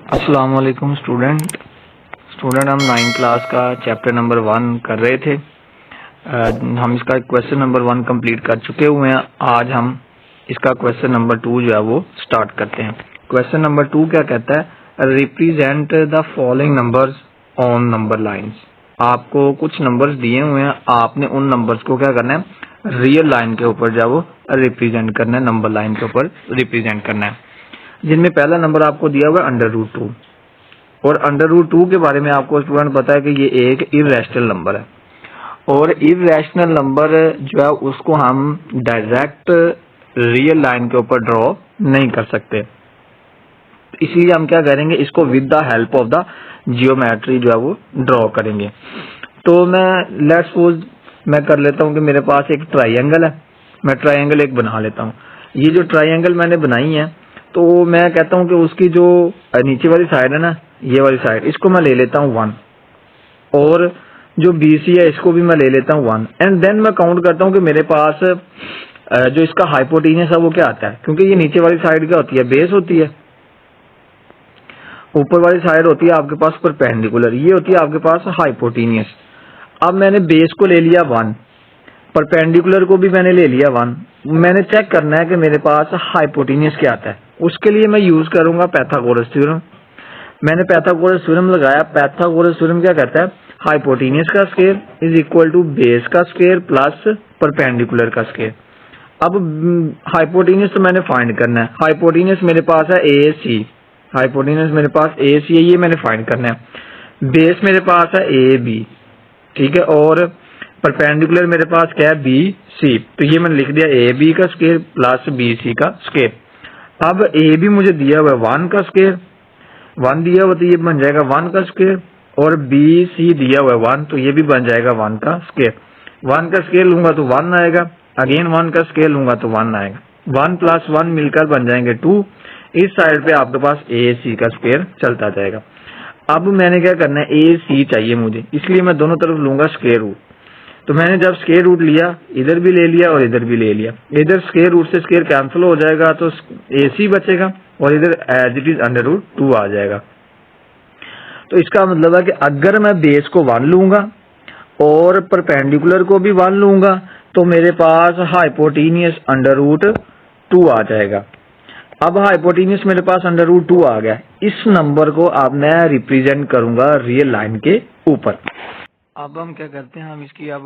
अस्सलाम वालेकुम स्टूडेंट हम 9th क्लास का चैप्टर नंबर 1 कर रहे थे। हम इसका क्वेश्चन नंबर 1 कंप्लीट कर चुके हुए हैं। आज हम इसका क्वेश्चन नंबर 2 जो है वो स्टार्ट करते हैं। क्वेश्चन नंबर 2 क्या कहता है, represent the following numbers on number lines. आपको कुछ नंबर्स दिए हुए हैं, आपने उन नंबर्स को क्या करना है, रियल लाइन के ऊपर जो है वो रिप्रेजेंट करना है, नंबर लाइन के ऊपर रिप्रेजेंट करना है। जिनमें पहला नंबर आपको दिया हुआ है √2, और √2 के बारे में आपको स्टूडेंट पता है कि ये एक इर्रेशनल नंबर है, और इर्रेशनल नंबर जो है उसको हम डायरेक्ट रियल लाइन के ऊपर ड्रॉ नहीं कर सकते। इसलिए हम क्या करेंगे, इसको with the help of the geometry जो है वो ड्रॉ करेंगे। तो मैं लेट्स सपोज मैं कर लेता हूँ कि मेरे पास एक ट्राइंगल है, मैं ट्राइंगल एक बना लेता हूँ। ये जो ट्राइंगल मैंने बनाई है, तो मैं कहता हूँ कि उसकी जो नीचे वाली साइड है ना, ये वाली साइड, इसको मैं ले लेता हूँ 1, और जो BC है इसको भी मैं ले लेता हूँ 1, एंड देन मैं काउंट करता हूँ कि मेरे पास जो इसका हाइपोटेन्यूस है वो क्या आता है। क्योंकि ये नीचे वाली साइड क्या होती है, बेस होती है, ऊपर वाली साइड होती है आपके पास परपेंडिकुलर, ये होती है आपके पास हाइपोटेन्यूस। अब मैंने बेस को ले लिया 1, परपेंडिकुलर को भी मैंने ले लिया 1। मैंने चेक करना है कि मेरे पास हाइपोटेन्यूस क्या आता है। उसके लिए मैं यूज करूंगा पाइथागोरस थ्योरम। मैंने पाइथागोरस थ्योरम लगाया। पाइथागोरस थ्योरम क्या कहता है, हाइपोटेन्यूस का square is equal to base का स्क्वायर प्लस परपेंडिकुलर का स्क्वायर। अब हाइपोटेन्यूस तो मैंने फाइंड करना है। हाइपोटेन्यूस मेरे पास है AC, हाइपोटेन्यूस मेरे पास AC है, ये मैंने फाइंड करना है। बेस मेरे पास है AB, ठीक है, और परपेंडिकुलर मेरे पास क्या है, BC। तो ये मैंने लिख दिया AB का स्क्वायर प्लस BC का स्क्वायर। अब AB मुझे दिया हुआ है 1 का स्क्वायर, 1 दिया हुआ तो ये बन जाएगा 1 का स्क्वायर, और BC दिया हुआ है 1, तो ये भी बन जाएगा 1 का स्क्वायर। 1 का स्क्वायर लूंगा तो 1 आएगा, अगेन 1 का स्क्वायर लूंगा तो 1 आएगा, 1 प्लस 1 मिलकर बन जाएंगे 2। इस साइड पे आपके पास AC का स्क्वायर चलता जाएगा। अब मैंने क्या करना है, AC चाहिए मुझे, इसलिए मैं दोनों तरफ लूंगा स्क्वायर रूट। तो मैंने जब स्क्वायर रूट लिया, इधर भी ले लिया और इधर भी ले लिया, इधर स्क्वायर रूट से स्क्वायर कैंसिल हो जाएगा तो AC बचेगा, और इधर एज इट इज √2 आ जाएगा। तो इसका मतलब है कि अगर मैं बेस को 1 लूंगा और परपेंडिकुलर को भी 1 लूंगा तो मेरे पास हाइपोटेन्यूस √2 आ जाएगा। अब हाइपोटेन्यूस मेरे पास √2 आ गया। इस नंबर को अब मैं रिप्रेजेंट करूंगा रियल लाइन के ऊपर। अब हम क्या करते हैं, हम इसकी अब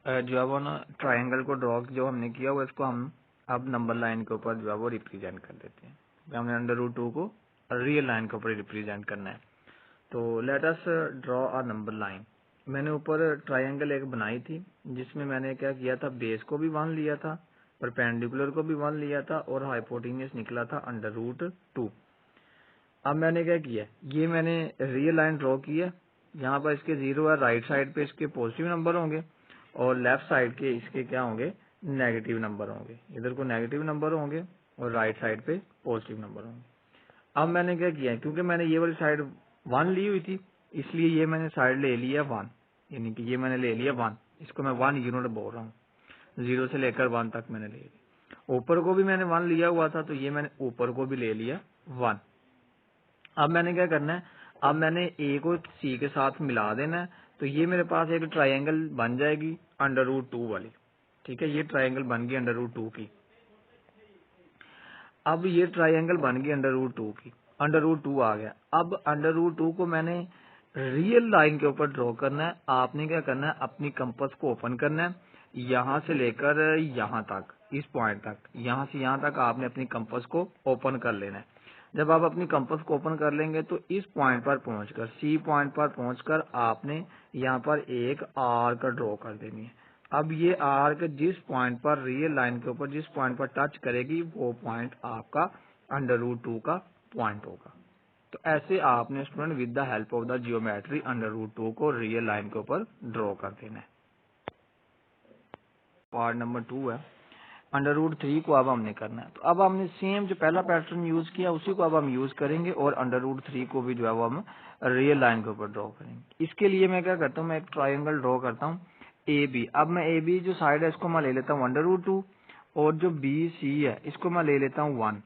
जो है वो ना ट्राइंगल को ड्रॉ जो हमने किया हुआ इसको हम अब नंबर लाइन के ऊपर जो है वो रिप्रेजेंट कर देते हैं। हमने √2 को रियल लाइन के ऊपर रिप्रेजेंट करना है। तो let us draw a number line. मैंने ऊपर ट्राइंगल एक बनाई थी जिसमें मैंने क्या किया था, बेस को भी 1 लिया था, परपेंडिकुलर को भी 1 लिया था, और हाइपोटेन्यूस निकला था √2। अब मैंने क्या किया, ये मैंने रियल लाइन ड्रॉ की है। यहाँ पर इसके 0 है, राइट साइड पे इसके पॉजिटिव नंबर होंगे, और लेफ्ट साइड के इसके क्या होंगे, नेगेटिव नंबर होंगे। इधर को नेगेटिव नंबर होंगे और राइट साइड पे पॉजिटिव नंबर होंगे। अब मैंने क्या किया, क्योंकि मैंने ये वाली साइड 1 ली हुई थी, इसलिए ये मैंने साइड ले लिया 1, यानी कि ये मैंने ले लिया 1। इसको मैं 1 यूनिट बोल रहा हूँ, 0 से लेकर 1 तक मैंने ले लिया। ऊपर को भी मैंने 1 लिया हुआ था, तो ये मैंने ऊपर को भी ले लिया 1। अब मैंने क्या करना है, अब मैंने A को C के साथ मिला देना है, तो ये मेरे पास एक ट्राइंगल बन जाएगी √2 वाली। ठीक है, ये ट्राइंगल बन गई √2 की। अब ये ट्राइंगल बन गई √2 की, √2 आ गया। अब √2 को मैंने रियल लाइन के ऊपर ड्रॉ करना है। आपने क्या करना है, अपनी कंपास को ओपन करना है, यहाँ से लेकर यहाँ तक, इस पॉइंट तक, यहाँ से यहाँ तक आपने अपनी कंपास को ओपन कर लेना है। जब आप अपनी कंपास को ओपन कर लेंगे तो इस पॉइंट पर पहुंचकर, C पॉइंट पर पहुंचकर आपने यहाँ पर एक आर्क ड्रॉ कर देनी है। अब ये आर्क जिस पॉइंट पर रियल लाइन के ऊपर जिस पॉइंट पर टच करेगी वो पॉइंट आपका √2 का पॉइंट होगा। तो ऐसे आपने student with the help of the geometry √2 को रियल लाइन के ऊपर ड्रॉ कर देना है। पार्ट नंबर 2 है, √3 को अब हमने करना है। तो अब हमने सेम जो पहला पैटर्न यूज किया उसी को अब हम यूज करेंगे, और √3 को भी जो है वो हम रियल लाइन के ऊपर ड्रॉ करेंगे। इसके लिए मैं क्या करता हूँ, मैं एक ट्राइंगल ड्रॉ करता हूँ AB। अब मैं AB जो साइड है इसको मैं ले लेता हूँ √2, और जो BC है इसको मैं ले लेता हूँ 1,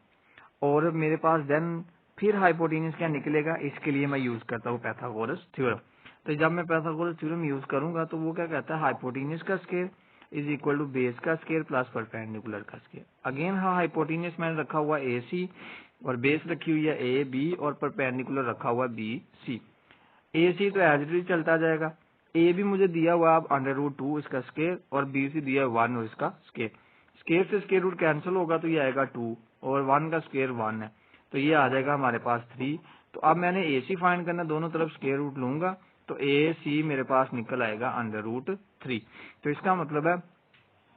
और मेरे पास देन फिर हाइपोटेन्यूज क्या निकलेगा, इसके लिए मैं यूज करता हूँ पाइथागोरस थ्योरम। तो जब मैं पाइथागोरस थ्योरम यूज करूंगा तो वो क्या कहता है, हाइपोटेन्यूज का square is equal to base का स्क्वायर प्लस परपेंडिकुलर का स्क्वायर। अगेन हाँ, हाइपोटेन्यूज मैंने रखा हुआ ए सी और बेस रखी हुई है ए बी और परपेंडिकुलर रखा हुआ बी सी। ए सी तो एज इट इज चलता जाएगा, ए भी मुझे दिया हुआ अब √2 इसका स्क्वायर और बी सी दिया 1 और इसका स्क्वायर। स्क्वायर से स्क्वायर रूट कैंसिल होगा तो ये आएगा 2 और 1 का स्क्वायर 1 है, तो ये आ जाएगा हमारे पास 3। तो अब मैंने ए सी फाइंड करना, दोनों तरफ स्क्वायर रूट लूंगा तो ए सी मेरे पास निकल आएगा √3। तो इसका मतलब है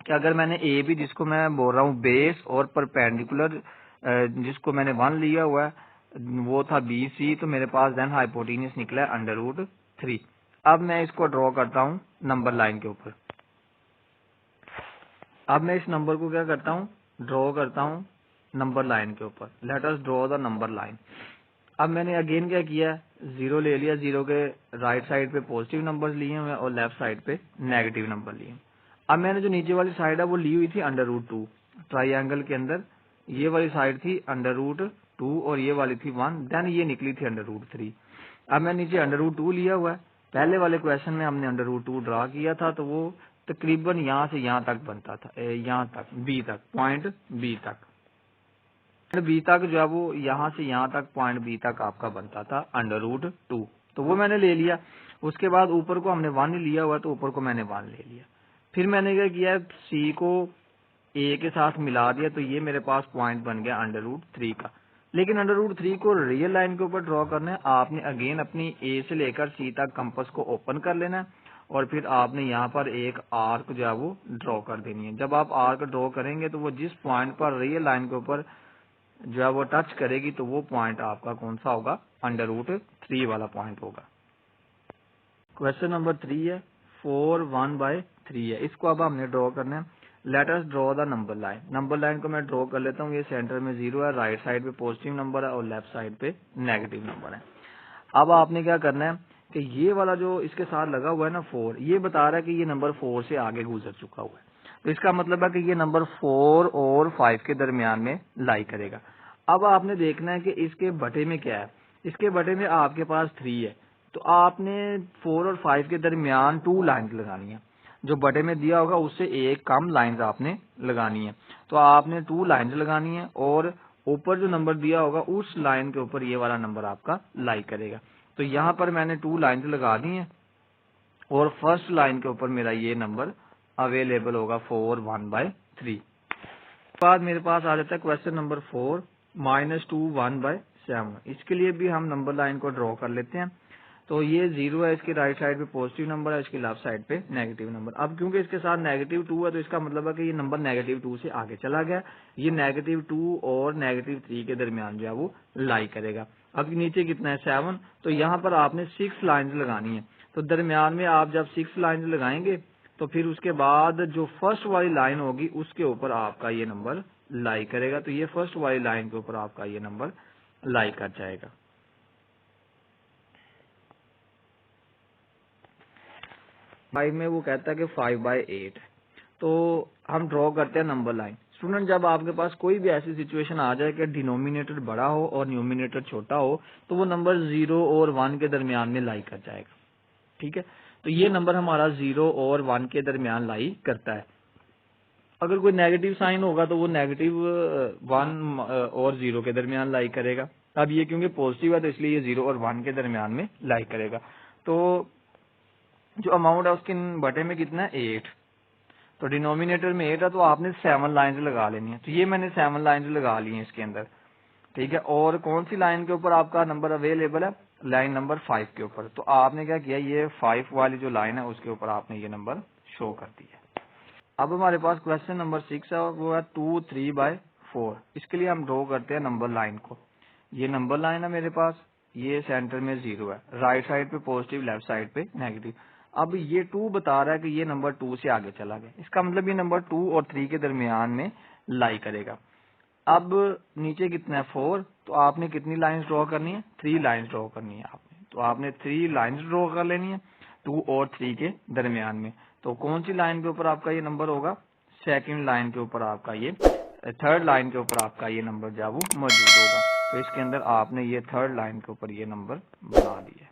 कि अगर मैंने ए बी, जिसको मैं बोल रहा हूँ बेस और परपेंडिकुलर जिसको मैंने 1 लिया हुआ है वो था बी सी, तो मेरे पास देन हाइपोटेन्यूज निकला है √3। अब मैं इसको ड्रॉ करता हूँ नंबर लाइन के ऊपर। अब मैं इस नंबर को क्या करता हूँ, ड्रॉ करता हूँ नंबर लाइन के ऊपर। Let us draw the number line. अब मैंने अगेन क्या किया, 0 ले लिया, 0 के राइट साइड पे पॉजिटिव नंबर्स लिए हुए और लेफ्ट साइड पे नेगेटिव नंबर लिए। अब मैंने जो नीचे वाली साइड है वो ली हुई थी √2 ट्राइंगल के अंदर, ये वाली साइड थी √2 और ये वाली थी 1, देन ये निकली थी √3। अब मैं नीचे √2 लिया हुआ है, पहले वाले क्वेश्चन में हमने √2 ड्रा किया था तो वो तकरीबन यहाँ से यहाँ तक बनता था, यहाँ तक बी तक, पॉइंट बी तक, बी तक जो है वो यहाँ से यहाँ तक पॉइंट बी तक आपका बनता था √2, तो वो मैंने ले लिया। उसके बाद ऊपर को हमने 1 लिया हुआ तो ऊपर को मैंने 1 ले लिया। फिर मैंने क्या किया, सी को ए के साथ मिला दिया तो ये मेरे पास पॉइंट बन गया √3 का। लेकिन √3 को रियल लाइन के ऊपर ड्रॉ करना है, आपने अगेन अपनी ए से लेकर सी तक कंपास को ओपन कर लेना है और फिर आपने यहाँ पर एक आर्क जो है वो ड्रॉ कर देनी है। जब आप आर्क ड्रॉ करेंगे तो वो जिस पॉइंट पर रियल लाइन के ऊपर जो है वो टच करेगी तो वो पॉइंट आपका कौन सा होगा, √3 वाला पॉइंट होगा। क्वेश्चन नंबर 3 है, 4 1/3 है, इसको अब हमने ड्रॉ करना है। Let us draw the number line. Number line को मैं ड्रॉ कर लेता हूँ, ये सेंटर में 0 है, राइट साइड पे पॉजिटिव नंबर है और लेफ्ट साइड पे नेगेटिव नंबर है। अब आपने क्या करना है कि ये वाला जो इसके साथ लगा हुआ है ना 4, ये बता रहा है कि ये नंबर 4 से आगे गुजर चुका हुआ है, तो इसका मतलब है कि ये नंबर 4 और 5 के दरमियान में लाई करेगा। अब आपने देखना है कि इसके बटे में क्या है, इसके बटे में आपके पास 3 है, तो आपने 4 और 5 के दरमियान 2 लाइन लगानी है। जो बटे में दिया होगा उससे एक कम लाइंस आपने लगानी है, तो आपने 2 लाइंस लगानी है और ऊपर जो नंबर दिया होगा उस लाइन के ऊपर ये वाला नंबर आपका लाई करेगा। तो यहाँ पर मैंने 2 लाइंस लगा दी हैं और फर्स्ट लाइन के ऊपर मेरा ये नंबर अवेलेबल होगा 4 1/3। बाद मेरे पास आ जाता है क्वेश्चन नंबर 4 -2 1/7। इसके लिए भी हम नंबर लाइन को ड्रॉ कर लेते हैं। तो ये 0 है, इसके राइट साइड पे पॉजिटिव नंबर है, इसके लेफ्ट साइड पे नेगेटिव नंबर। अब क्योंकि इसके साथ -2 है तो इसका मतलब है कि ये नंबर -2 से आगे चला गया, ये -2 और -3 के दरमियान जो है वो लाई करेगा। अब नीचे कितना है 7, तो यहाँ पर आपने 6 लाइंस लगानी है। तो दरमियान में आप जब 6 लाइंस लगाएंगे तो फिर उसके बाद जो फर्स्ट वाली लाइन होगी उसके ऊपर आपका ये नंबर लाई करेगा, तो ये फर्स्ट वाली लाइन के ऊपर आपका ये नंबर लाई कर जाएगा। 5 में वो कहता है कि 5/8, तो हम ड्रॉ करते हैं नंबर लाइन। स्टूडेंट, जब आपके पास कोई भी ऐसी सिचुएशन आ जाए कि डिनोमिनेटर बड़ा हो और न्यूमिनेटर छोटा हो तो वो नंबर 0 और 1 के दरमियान में लाई कर जाएगा। ठीक है, तो ये नंबर हमारा 0 और 1 के दरमियान लाई करता है। अगर कोई नेगेटिव साइन होगा तो वो -1 और 0 के दरमियान लाई करेगा। अब ये क्योंकि पॉजिटिव है तो इसलिए ये 0 और 1 के दरमियान में लाई करेगा। तो जो अमाउंट है उसके बटे में कितना है 8, तो डिनोमिनेटर में 8 है तो आपने 7 लाइंस लगा लेनी है। तो ये मैंने 7 लाइंस लगा ली है इसके अंदर। ठीक है, और कौन सी लाइन के ऊपर आपका नंबर अवेलेबल है, लाइन नंबर 5 के ऊपर। तो आपने क्या किया, ये 5 वाली जो लाइन है उसके ऊपर आपने ये नंबर शो कर दिया। अब हमारे पास क्वेश्चन नंबर 6 है, वो है 2 3/4। इसके लिए हम ड्रॉ करते हैं नंबर लाइन को। ये नंबर लाइन है मेरे पास, ये सेंटर में 0 है, राइट साइड पे पॉजिटिव, लेफ्ट साइड पे नेगेटिव। अब ये 2 बता रहा है कि ये नंबर 2 से आगे चला गया, इसका मतलब ये नंबर 2 और 3 के दरमियान में लाई करेगा। अब नीचे कितना है 4, तो आपने कितनी लाइंस ड्रॉ करनी है, 3 लाइंस ड्रॉ करनी है आपने। तो आपने 3 लाइंस ड्रॉ कर लेनी है 2 और 3 के दरमियान में। तो कौन सी लाइन के ऊपर आपका ये नंबर होगा, सेकंड लाइन के ऊपर आपका ये, थर्ड लाइन के ऊपर आपका ये नंबर जो है वो मौजूद होगा। तो तो इसके अंदर आपने ये थर्ड लाइन के ऊपर ये नंबर बना दिया।